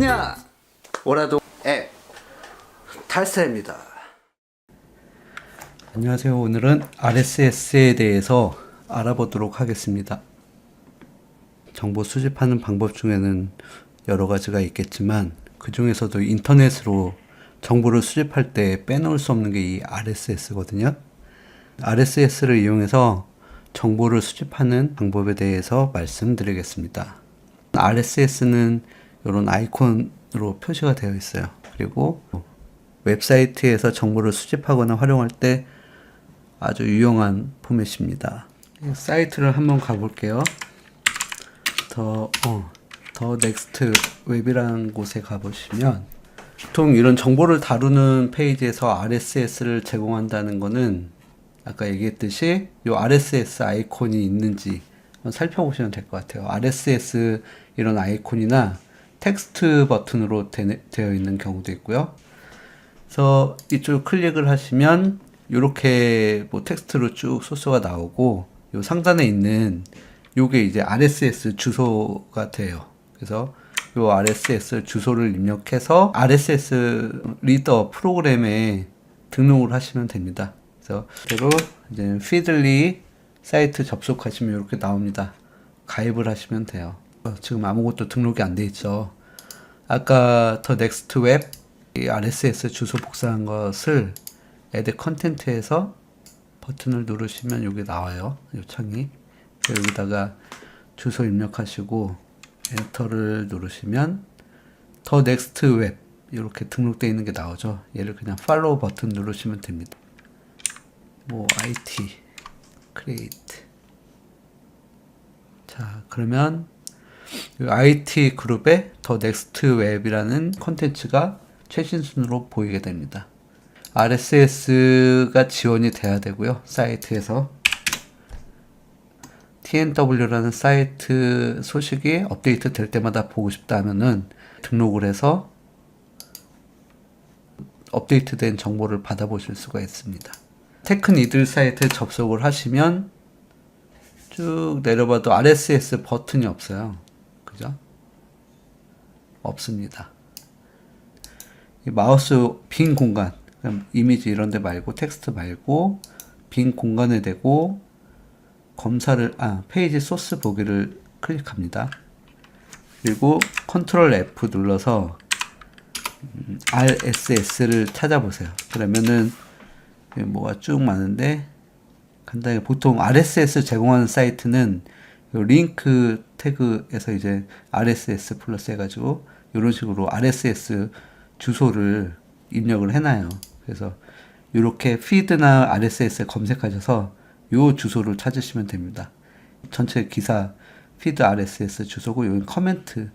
안녕! 오라도 앱 탈세입니다. 안녕하세요. 오늘은 RSS에 대해서 알아보도록 하겠습니다. 정보 수집하는 방법 중에는 여러 가지가 있겠지만 그 중에서도 인터넷으로 정보를 수집할 때 빼놓을 수 없는 게 이 RSS거든요. RSS를 이용해서 정보를 수집하는 방법에 대해서 말씀드리겠습니다. RSS는 이런 아이콘으로 표시가 되어 있어요. 그리고 웹사이트에서 정보를 수집하거나 활용할 때 아주 유용한 포맷입니다. 사이트를 한번 가볼게요. 더 넥스트 웹이라는 곳에 가보시면 보통 이런 정보를 다루는 페이지에서 RSS를 제공한다는 거는 아까 얘기했듯이 이 RSS 아이콘이 있는지 한번 살펴보시면 될 것 같아요. RSS 이런 아이콘이나 텍스트 버튼으로 되어 있는 경우도 있고요. 그래서 이쪽 클릭을 하시면 이렇게 뭐 텍스트로 쭉 소스가 나오고 요 상단에 있는 요게 이제 RSS 주소가 돼요. 그래서 요 RSS 주소를 입력해서 RSS 리더 프로그램에 등록을 하시면 됩니다. 그래서 그대로 이제 피들리 사이트 접속하시면 이렇게 나옵니다. 가입을 하시면 돼요. 지금 아무것도 등록이 안 돼 있죠. 아까 더 넥스트 웹 RSS 주소 복사한 것을 애드 컨텐트에서 버튼을 누르시면 여기 나와요. 이 창이. 여기다가 주소 입력하시고 엔터를 누르시면 더 넥스트 웹 이렇게 등록되어 있는 게 나오죠. 얘를 그냥 팔로우 버튼 누르시면 됩니다. 뭐 IT create. 자, 그러면 이 IT 그룹에 더 넥스트 웹이라는 콘텐츠가 최신 순으로 보이게 됩니다. RSS가 지원이 돼야 되고요. 사이트에서 TNW라는 사이트 소식이 업데이트 될 때마다 보고 싶다 하면은 등록을 해서 업데이트된 정보를 받아보실 수가 있습니다. 테크니들 사이트에 접속을 하시면 쭉 내려봐도 RSS 버튼이 없어요. 그죠? 없습니다. 이 마우스 빈 공간, 이미지 이런 데 말고 텍스트 말고 빈 공간에 대고 페이지 소스 보기를 클릭합니다. 그리고 컨트롤 F 눌러서 RSS를 찾아보세요. 그러면은 뭐가 쭉 많은데 간단하게 보통 RSS 제공하는 사이트는 링크 태그에서 이제 RSS 플러스 해가지고 이런 식으로 RSS 주소를 입력을 해놔요. 그래서 이렇게 피드나 RSS 검색하셔서 요 주소를 찾으시면 됩니다. 전체 기사 피드 RSS 주소고 여기 커멘트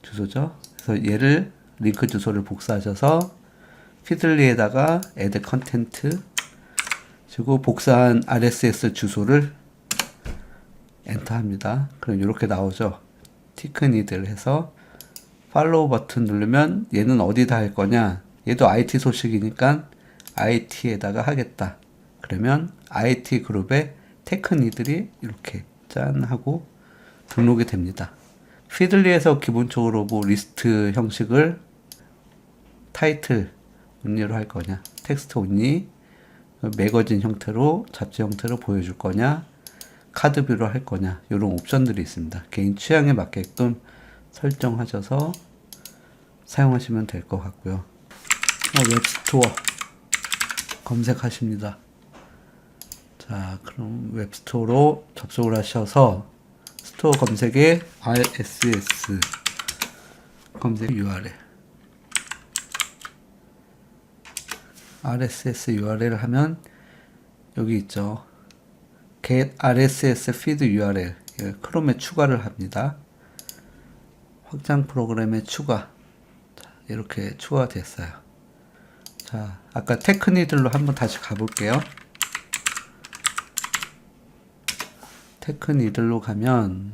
주소죠. 그래서 얘를 링크 주소를 복사하셔서 피들리에다가 add 컨텐트 그리고 복사한 RSS 주소를 엔터합니다. 그럼 이렇게 나오죠. 티크니들 해서 팔로우 버튼 누르면 얘는 어디다 할 거냐? 얘도 IT 소식이니까 IT에다가 하겠다. 그러면 IT 그룹에 테크니들이 이렇게 짠 하고 등록이 됩니다. 피들리에서 기본적으로 뭐 리스트 형식을 타이틀 온리로 할 거냐, 텍스트 온리, 매거진 형태로 잡지 형태로 보여줄 거냐, 카드뷰로 할 거냐 이런 옵션들이 있습니다. 개인 취향에 맞게끔 설정하셔서 사용하시면 될 것 같고요. 웹스토어 검색하십니다. 자, 그럼 웹스토어로 접속을 하셔서 스토어 검색에 RSS 검색 URL RSS URL 하면 여기 있죠. get RSS feed URL 크롬에 추가를 합니다. 확장 프로그램에 추가. 자, 이렇게 추가됐어요. 자, 아까 테크니들로 한번 다시 가볼게요. 테크니들로 가면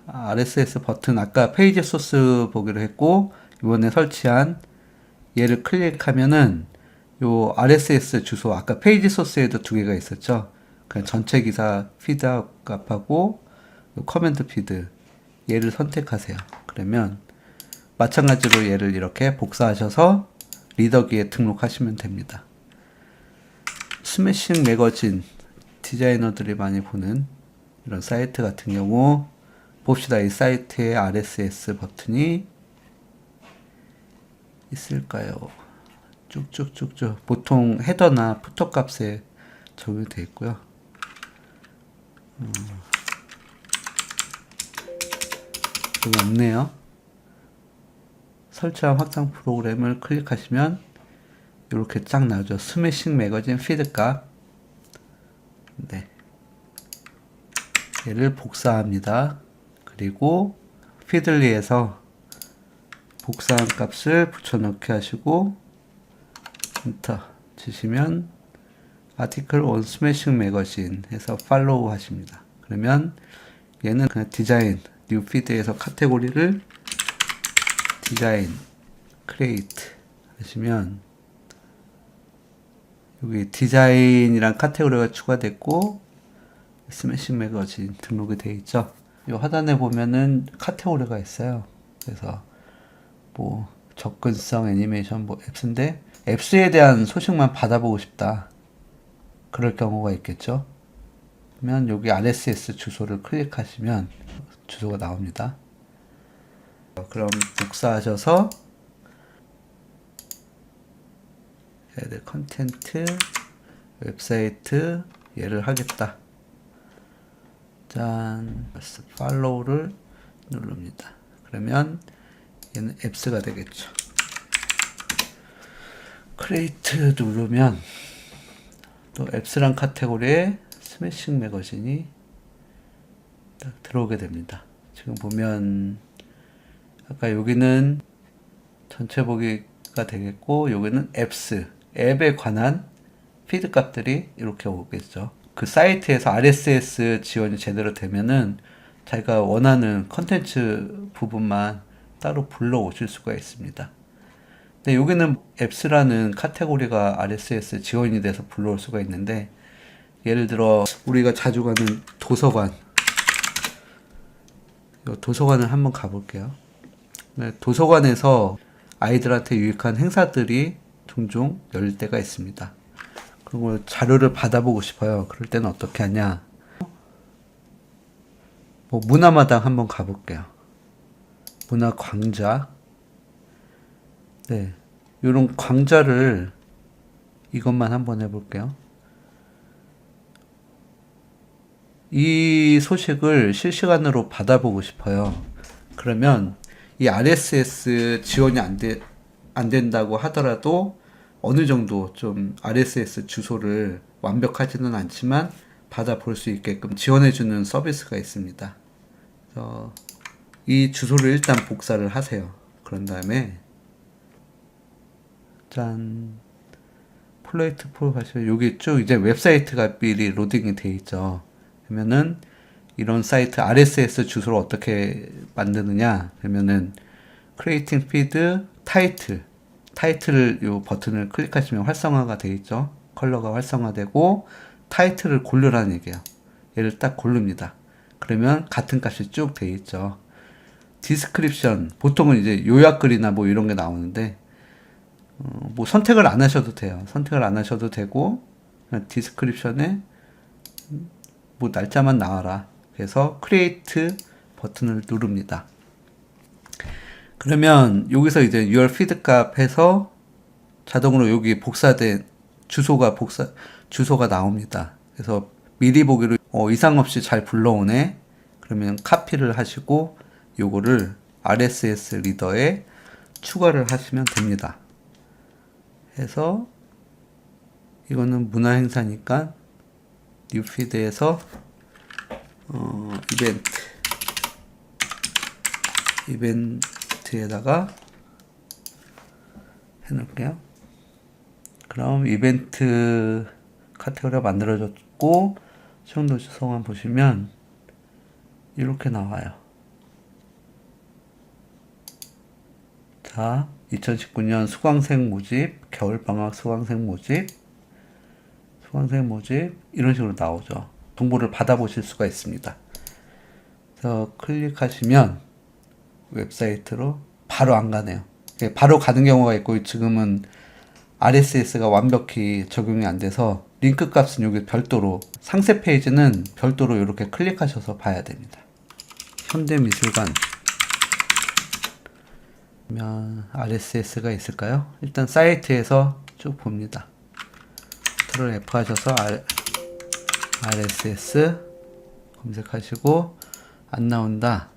RSS 버튼 아까 페이지 소스 보기로 했고 이번에 설치한 얘를 클릭하면은 요 RSS 주소 아까 페이지 소스에도 두 개가 있었죠. 그냥 전체 기사 피드 값하고 요 커멘트 피드 얘를 선택하세요. 그러면 마찬가지로 얘를 이렇게 복사하셔서 리더기에 등록하시면 됩니다. 스매싱 매거진, 디자이너들이 많이 보는 이런 사이트 같은 경우 봅시다. 이 사이트에 RSS 버튼이 있을까요? 쭉쭉쭉쭉 보통 헤더나 푸터 값에 적용되어 있고요. 여기 없네요. 설치한 확장 프로그램을 클릭하시면 이렇게 쫙 나오죠. 스매싱 매거진 피드 값. 네. 얘를 복사합니다. 그리고 피들리에서 복사한 값을 붙여넣기 하시고 엔터 치시면 아티클 온 스매싱 매거진 해서 팔로우 하십니다. 그러면 얘는 그냥 디자인 뉴 피드에서 카테고리를 디자인 크리에이트 하시면 여기 디자인이란 카테고리가 추가됐고 스매싱 매거진 등록이 되어 있죠. 이 하단에 보면은 카테고리가 있어요. 그래서 뭐 접근성 애니메이션 뭐 앱스인데 앱스에 대한 소식만 받아보고 싶다. 그럴 경우가 있겠죠. 그러면 여기 RSS 주소를 클릭하시면 주소가 나옵니다. 그럼 복사하셔서 얘들 컨텐트 웹사이트 얘를 하겠다. 짠, 팔로우를 누릅니다. 그러면 얘는 앱스가 되겠죠. 크리에이트 누르면 또 앱스란 카테고리에 스매싱 매거진이 딱 들어오게 됩니다. 지금 보면 아까 여기는 전체 보기가 되겠고 여기는 앱스, 앱에 관한 피드 값들이 이렇게 오겠죠. 그 사이트에서 RSS 지원이 제대로 되면은 자기가 원하는 컨텐츠 부분만 따로 불러오실 수가 있습니다. 근데 여기는 앱스라는 카테고리가 RSS 지원이 돼서 불러올 수가 있는데 예를 들어 우리가 자주 가는 도서관 도서관을 한번 가볼게요. 도서관에서 아이들한테 유익한 행사들이 종종 열릴 때가 있습니다. 그리고 자료를 받아보고 싶어요. 그럴 때는 어떻게 하냐? 뭐 문화마당 한번 가볼게요. 문화 광자. 네, 이런 광자를 이것만 한번 해볼게요. 이 소식을 실시간으로 받아보고 싶어요. 그러면 이 RSS 지원이 안 된다고 하더라도 어느 정도 좀 RSS 주소를 완벽하지는 않지만 받아볼 수 있게끔 지원해주는 서비스가 있습니다. 그래서 이 주소를 일단 복사를 하세요. 그런 다음에 짠, 플레이트 폴 가시면 여기 쭉 이제 웹사이트가 미리 로딩이 돼 있죠. 그러면은 이런 사이트 RSS 주소를 어떻게 만드느냐? 그러면은 creating feed 타이틀 요 버튼을 클릭하시면 활성화가 되어 있죠. 컬러가 활성화되고 타이틀을 고르라는 얘기예요. 얘를 딱 고릅니다. 그러면 같은 값이 쭉 되어 있죠. 디스크립션 보통은 이제 요약글이나 뭐 이런 게 나오는데 뭐 선택을 안 하셔도 돼요. 선택을 안 하셔도 되고 그냥 디스크립션에 뭐 날짜만 나와라. 그래서 create 버튼을 누릅니다. 그러면 여기서 이제 your feed 값 해서 자동으로 여기 복사된 주소가 나옵니다. 그래서 미리 보기로 이상 없이 잘 불러오네. 그러면 카피를 하시고 요거를 RSS 리더에 추가를 하시면 됩니다. 해서 이거는 문화 행사니까 뉴피드에서 이벤트에다가 해놓을게요. 그럼 이벤트 카테고리가 만들어졌고 수용도시 성함 보시면 이렇게 나와요. 자, 2019년 수강생 모집, 겨울방학 수강생 모집 이런 식으로 나오죠. 정보를 받아보실 수가 있습니다. 그래서 클릭하시면 웹사이트로 바로 안 가네요. 바로 가는 경우가 있고 지금은 RSS가 완벽히 적용이 안 돼서 링크 값은 여기 별도로, 상세 페이지는 별도로 이렇게 클릭하셔서 봐야 됩니다. 현대미술관 그러면 RSS가 있을까요? 일단 사이트에서 쭉 봅니다. 컨트롤 F 하셔서 RSS 검색하시고 안 나온다.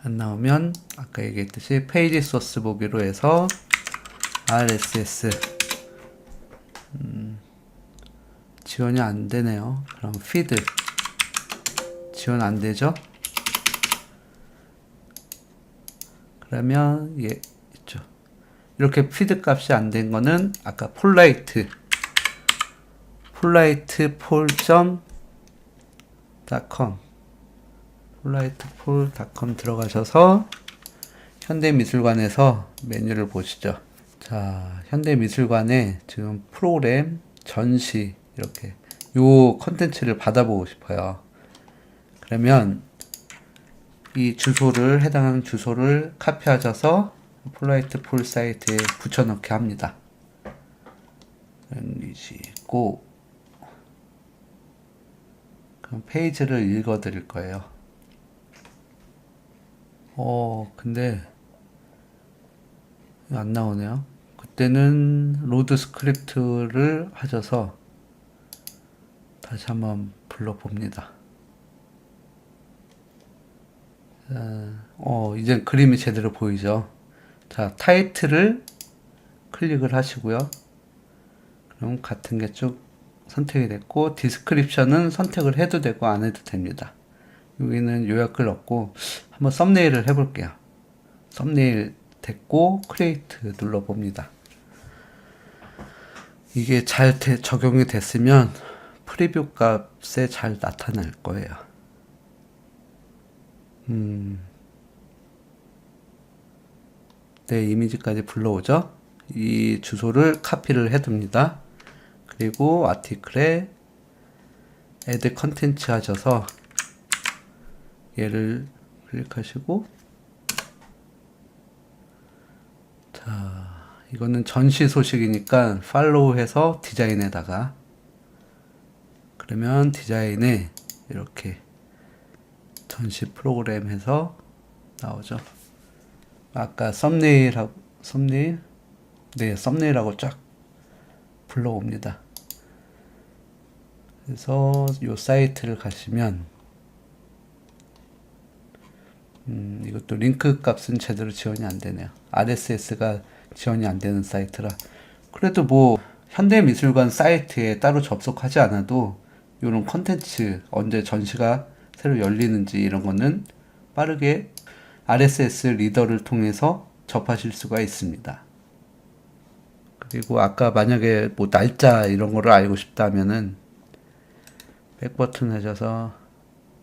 안 나오면 아까 얘기했듯이 페이지 소스 보기로 해서 RSS 지원이 안 되네요. 그럼 피드 지원 안 되죠? 그러면 예 있죠. 이렇게 피드 값이 안 된 거는 아까 폴라이트 폴.com 폴라이트폴.com 들어가셔서 현대미술관에서 메뉴를 보시죠. 자, 현대미술관에 지금 프로그램, 전시 이렇게 요 컨텐츠를 받아보고 싶어요. 그러면 이 주소를, 해당하는 주소를 카피하셔서 폴라이트폴 사이트에 붙여넣기 합니다. 고 그럼 페이지를 읽어 드릴 거예요. 근데 안 나오네요. 그때는 로드 스크립트를 하셔서 다시 한번 불러봅니다. 이제 그림이 제대로 보이죠. 자, 타이틀을 클릭을 하시고요. 그럼 같은 게 쭉 선택이 됐고, 디스크립션은 선택을 해도 되고 안 해도 됩니다. 여기는 요약글 넣고 한번 썸네일을 해볼게요. 썸네일 됐고 크리에이트 눌러봅니다. 이게 잘 적용이 됐으면 프리뷰 값에 잘 나타날 거예요. 네, 이미지까지 불러오죠. 이 주소를 카피를 해둡니다. 그리고 아티클에 add 컨텐츠 하셔서 얘를 클릭하시고, 자, 이거는 전시 소식이니까 팔로우 해서 디자인에다가, 그러면 디자인에 이렇게 전시 프로그램 해서 나오죠. 아까 썸네일하고 쫙 불러옵니다. 그래서 요 사이트를 가시면 이것도 링크 값은 제대로 지원이 안 되네요. RSS가 지원이 안 되는 사이트라. 그래도 뭐 현대미술관 사이트에 따로 접속하지 않아도 이런 컨텐츠, 언제 전시가 새로 열리는지 이런 거는 빠르게 RSS 리더를 통해서 접하실 수가 있습니다. 그리고 아까 만약에 뭐 날짜 이런 거를 알고 싶다면은 백 버튼 하셔서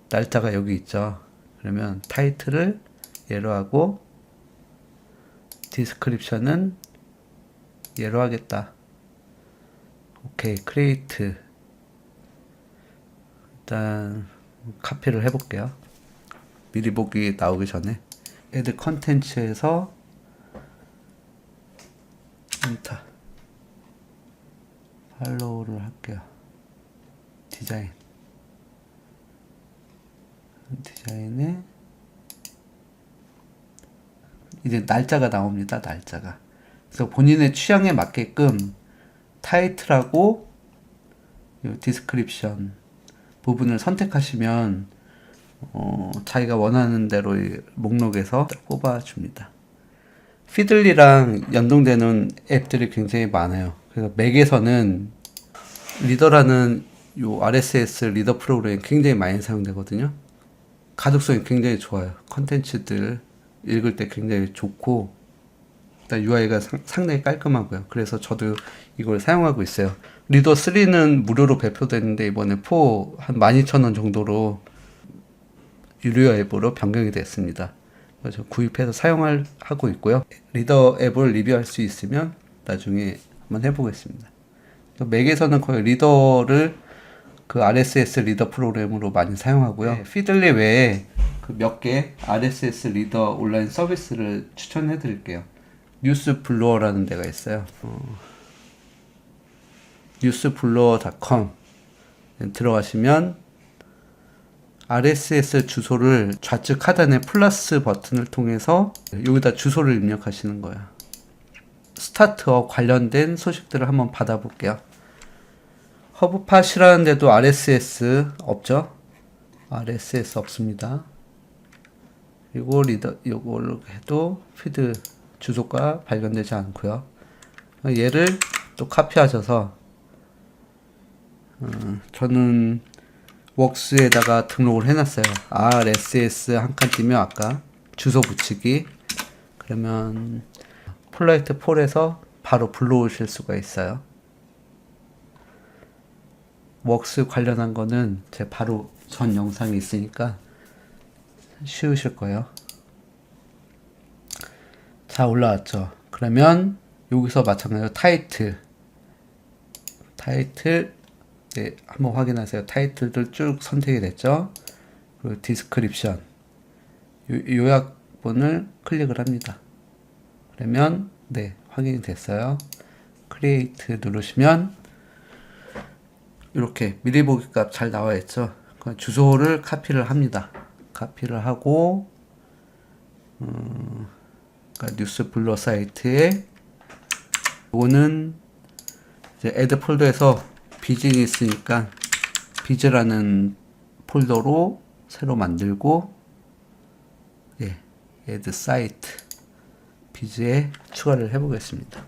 날짜가 여기 있죠. 그러면 타이틀을 얘로 하고 디스크립션은 얘로 하겠다. 오케이, 크리에이트. 일단 카피를 해볼게요. 미리 보기 나오기 전에 애드 컨텐츠에서 엔터 팔로우를 할게요. 디자인에 이제 날짜가 나옵니다. 날짜가. 그래서 본인의 취향에 맞게끔 타이틀하고 디스크립션 부분을 선택하시면 자기가 원하는 대로 목록에서 뽑아줍니다. 피들리랑 연동되는 앱들이 굉장히 많아요. 그래서 맥에서는 리더라는 요 RSS 리더 프로그램이 굉장히 많이 사용되거든요. 가독성이 굉장히 좋아요. 컨텐츠들 읽을 때 굉장히 좋고, 일단 UI가 상당히 깔끔하고요. 그래서 저도 이걸 사용하고 있어요. 리더 3는 무료로 배포됐는데 이번에 4 한 12,000원 정도로 유료 앱으로 변경이 됐습니다. 그래서 구입해서 하고 있고요. 리더 앱을 리뷰할 수 있으면 나중에 한번 해보겠습니다. 맥에서는 거의 리더를 그 RSS 리더 프로그램으로 많이 사용하고요. 네, 피들리 외에 그 몇 개 RSS 리더 온라인 서비스를 추천해 드릴게요. 뉴스 블로어라는 데가 있어요. newsblower.com 들어가시면 RSS 주소를 좌측 하단의 플러스 버튼을 통해서 여기다 주소를 입력하시는 거예요. 스타트업 관련된 소식들을 한번 받아볼게요. 허브팟이라는 데도 RSS 없죠? RSS 없습니다. 그리고 이걸로 해도 피드 주소가 발견되지 않고요. 얘를 또 카피하셔서 저는 웍스에다가 등록을 해놨어요. RSS 한 칸 띄면 아까 주소 붙이기, 그러면 폴라이트 폴에서 바로 불러오실 수가 있어요. 웍스 관련한 거는 제 바로 전 영상이 있으니까 쉬우실 거예요. 자, 올라왔죠. 그러면 여기서 마찬가지로 타이틀 네, 한번 확인하세요. 타이틀들 쭉 선택이 됐죠. 그리고 디스크립션 요약본을 클릭을 합니다. 그러면 네, 확인이 됐어요. 크리에이트 누르시면 이렇게 미리 보기 값 잘 나와 있죠. 주소를 카피를 합니다. 카피를 하고 그러니까 뉴스 블러 사이트에 이거는 이제 애드 폴더에서 비즈니스니까 비즈라는 폴더로 새로 만들고 예, 애드 사이트 비즈에 추가를 해 보겠습니다.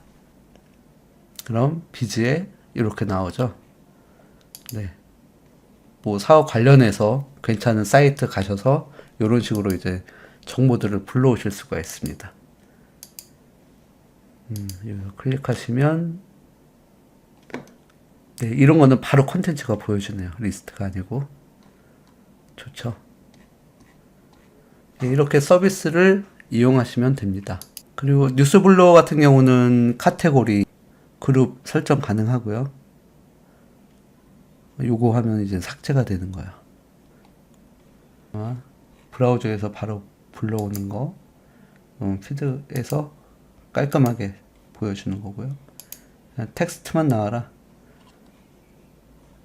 그럼 비즈에 이렇게 나오죠. 네. 뭐 사업 관련해서 괜찮은 사이트 가셔서 이런 식으로 이제 정보들을 불러오실 수가 있습니다. 여기서 클릭하시면 네, 이런 거는 바로 콘텐츠가 보여주네요. 리스트가 아니고. 좋죠. 네, 이렇게 서비스를 이용하시면 됩니다. 그리고 뉴스블로 같은 경우는 카테고리 그룹 설정 가능하고요. 요거 하면 이제 삭제가 되는 거예요. 브라우저에서 바로 불러오는 거 피드에서 깔끔하게 보여주는 거고요. 그냥 텍스트만 나와라.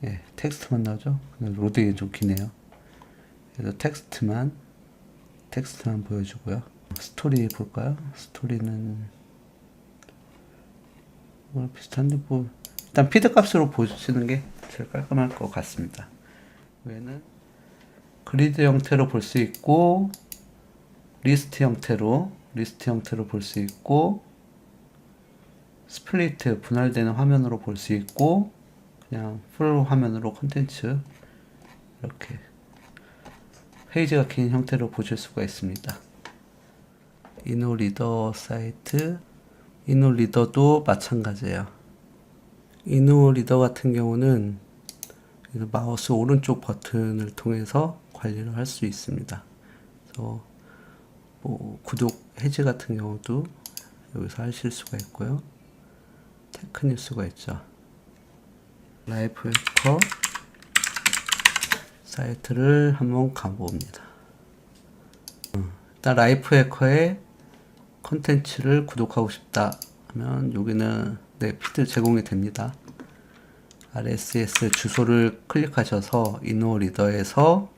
예, 텍스트만 나오죠. 로딩이 좀 기네요. 그래서 텍스트만 보여주고요. 스토리 볼까요? 스토리는 비슷한데 뭐 일단 피드 값으로 보시는 게 제일 깔끔할 것 같습니다. 외에는 그리드 형태로 볼 수 있고 리스트 형태로 볼 수 있고 스플리트 분할되는 화면으로 볼 수 있고 그냥 풀 화면으로 콘텐츠 이렇게 페이지가 긴 형태로 보실 수가 있습니다. 이노리더 사이트 이노리더도 마찬가지예요. 이노리더 같은 경우는 마우스 오른쪽 버튼을 통해서 관리를 할 수 있습니다. 그래서 뭐 구독 해지 같은 경우도 여기서 하실 수가 있고요. 테크뉴스가 있죠. 라이프 해커 사이트를 한번 가봅니다. 일단 라이프 해커의 컨텐츠를 구독하고 싶다 하면 여기는 네, 피드 제공이 됩니다. RSS 주소를 클릭하셔서 이노리더에서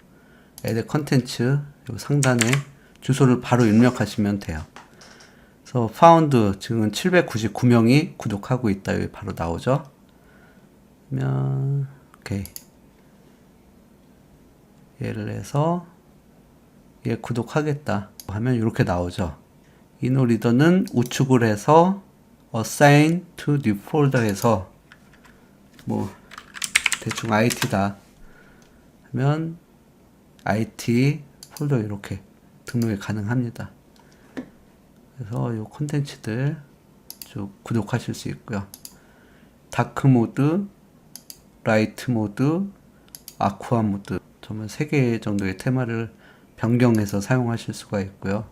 애드 컨텐츠 상단에 주소를 바로 입력하시면 돼요. 그래서 파운드 지금 799명이 구독하고 있다. 여기 바로 나오죠. 그러면 오케이. 얘를 해서 얘 구독하겠다 하면 이렇게 나오죠. 이노리더는 우측을 해서 assign to new folder에서 뭐 대충 IT다 하면 IT 폴더 이렇게 등록이 가능합니다. 그래서 이 콘텐츠들 쭉 구독하실 수 있고요. 다크 모드, 라이트 모드, 아쿠아 모드 정말 3개 정도의 테마를 변경해서 사용하실 수가 있고요.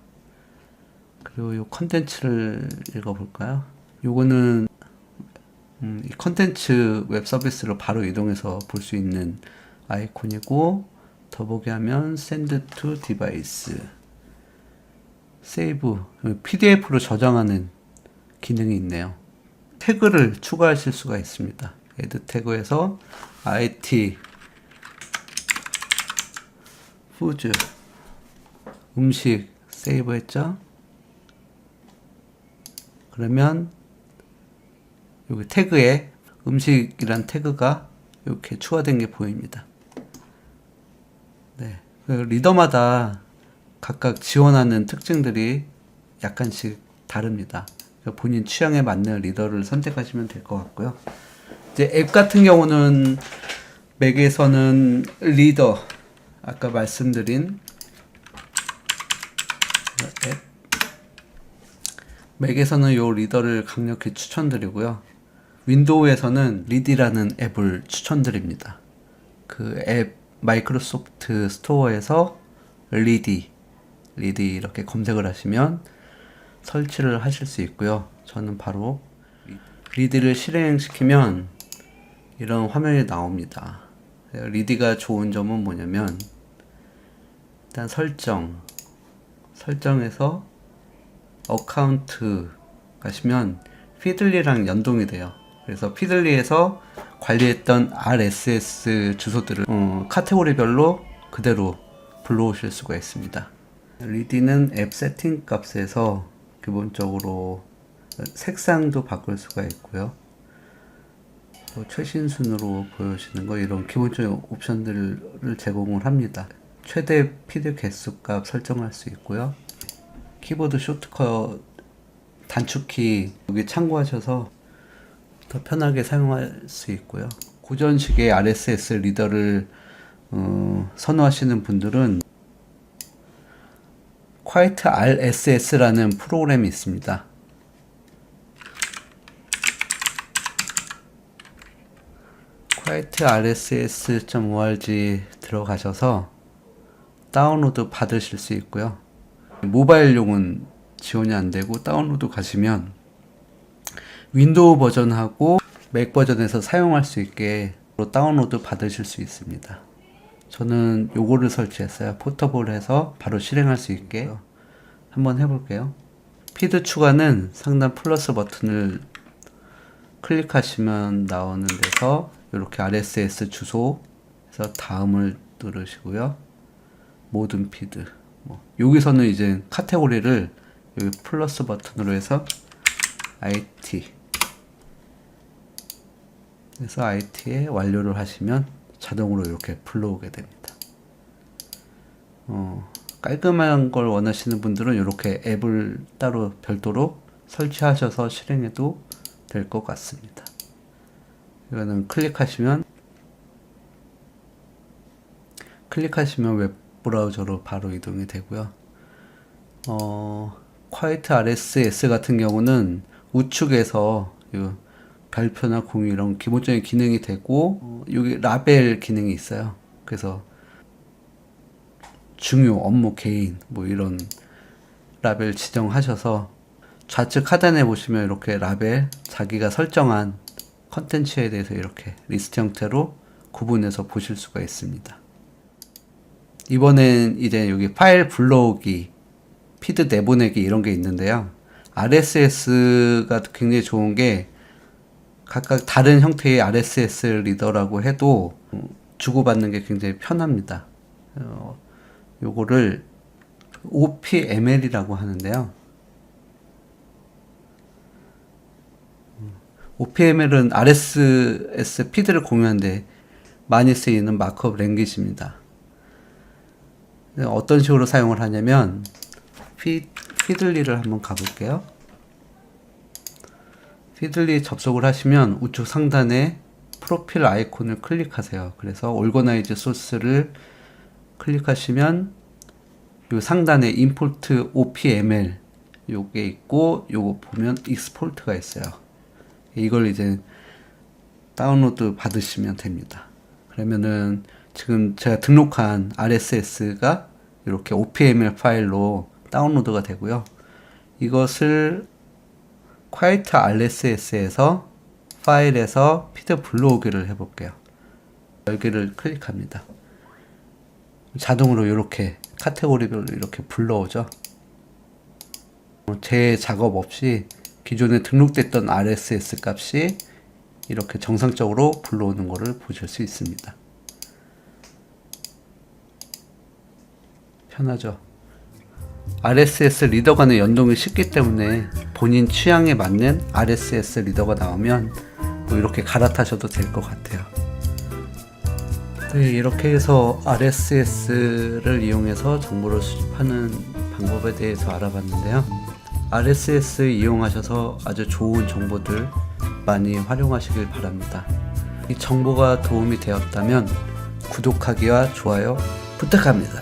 그리고 이 컨텐츠를 읽어볼까요? 요거는 이 컨텐츠 웹 서비스로 바로 이동해서 볼 수 있는 아이콘이고, 더보기 하면 send to device, 세이브, PDF로 저장하는 기능이 있네요. 태그를 추가하실 수가 있습니다. add 태그에서 IT 푸드 음식 세이브 했죠? 그러면 여기 태그에 음식이란 태그가 이렇게 추가된 게 보입니다. 네. 리더마다 각각 지원하는 특징들이 약간씩 다릅니다. 본인 취향에 맞는 리더를 선택하시면 될 것 같고요. 이제 앱 같은 경우는 맥에서는 리더, 아까 말씀드린 앱, 맥에서는 이 리더를 강력히 추천드리고요. 윈도우에서는 리디라는 앱을 추천드립니다. 그 앱 마이크로소프트 스토어에서 리디 이렇게 검색을 하시면 설치를 하실 수 있고요. 저는 바로 리디를 실행시키면 이런 화면이 나옵니다. 리디가 좋은 점은 뭐냐면 일단 설정에서 어카운트 가시면 피들리랑 연동이 돼요. 그래서 피들리에서 관리했던 RSS 주소들을 카테고리별로 그대로 불러오실 수가 있습니다. 리디는 앱 세팅 값에서 기본적으로 색상도 바꿀 수가 있고요. 최신 순으로 보여지는 거, 이런 기본적인 옵션들을 제공을 합니다. 최대 피드 개수 값 설정할 수 있고요. 키보드 쇼트컷 단축키 여기 참고하셔서 더 편하게 사용할 수 있고요. 고전식의 RSS 리더를 선호하시는 분들은 Quiet RSS라는 프로그램이 있습니다. quietrss.org 들어가셔서 다운로드 받으실 수 있고요. 모바일용은 지원이 안 되고, 다운로드 가시면 윈도우 버전하고 맥 버전에서 사용할 수 있게 다운로드 받으실 수 있습니다. 저는 요거를 설치했어요. 포터블해서 바로 실행할 수 있게. 한번 해볼게요. 피드 추가는 상단 플러스 버튼을 클릭하시면 나오는 데서 이렇게 RSS 주소에서 다음을 누르시고요. 모든 피드. 여기서는 이제 카테고리를 여기 플러스 버튼으로 해서 IT. 그래서 IT에 완료를 하시면 자동으로 이렇게 불러오게 됩니다. 깔끔한 걸 원하시는 분들은 이렇게 앱을 따로 별도로 설치하셔서 실행해도 될 것 같습니다. 이거는 클릭하시면 웹 브라우저로 바로 이동이 되고요. Quiet RSS 같은 경우는 우측에서 별표나 공유 이런 기본적인 기능이 되고, 여기 라벨 기능이 있어요. 그래서 중요, 업무, 개인 이런 라벨 지정하셔서 좌측 하단에 보시면 이렇게 라벨, 자기가 설정한 컨텐츠에 대해서 이렇게 리스트 형태로 구분해서 보실 수가 있습니다. 이번엔 이제 여기 파일 불러오기, 피드 내보내기 이런 게 있는데요. RSS가 굉장히 좋은 게 각각 다른 형태의 RSS 리더라고 해도 주고받는 게 굉장히 편합니다. 요거를 OPML이라고 하는데요. OPML은 RSS 피드를 공유하는데 많이 쓰이는 마크업 랭귀지입니다. 어떤 식으로 사용을 하냐면, 피들리를 한번 가볼게요. 피들리 접속을 하시면 우측 상단에 프로필 아이콘을 클릭하세요. 그래서 Organize Source를 클릭하시면 요 상단에 Import OPML 요게 있고, 요거 보면 Export가 있어요. 이걸 이제 다운로드 받으시면 됩니다. 그러면은 지금 제가 등록한 RSS가 이렇게 OPML 파일로 다운로드가 되고요. 이것을 Quiet RSS에서 파일에서 피드 불러오기를 해볼게요. 여기를 클릭합니다. 자동으로 이렇게 카테고리별로 이렇게 불러오죠. 제 작업 없이 기존에 등록됐던 RSS 값이 이렇게 정상적으로 불러오는 것을 보실 수 있습니다. 편하죠. RSS 리더 간의 연동이 쉽기 때문에 본인 취향에 맞는 RSS 리더가 나오면 뭐 이렇게 갈아타셔도 될 것 같아요. 네, 이렇게 해서 RSS를 이용해서 정보를 수집하는 방법에 대해서 알아봤는데요. RSS 이용하셔서 아주 좋은 정보들 많이 활용하시길 바랍니다. 이 정보가 도움이 되었다면 구독하기와 좋아요 부탁합니다.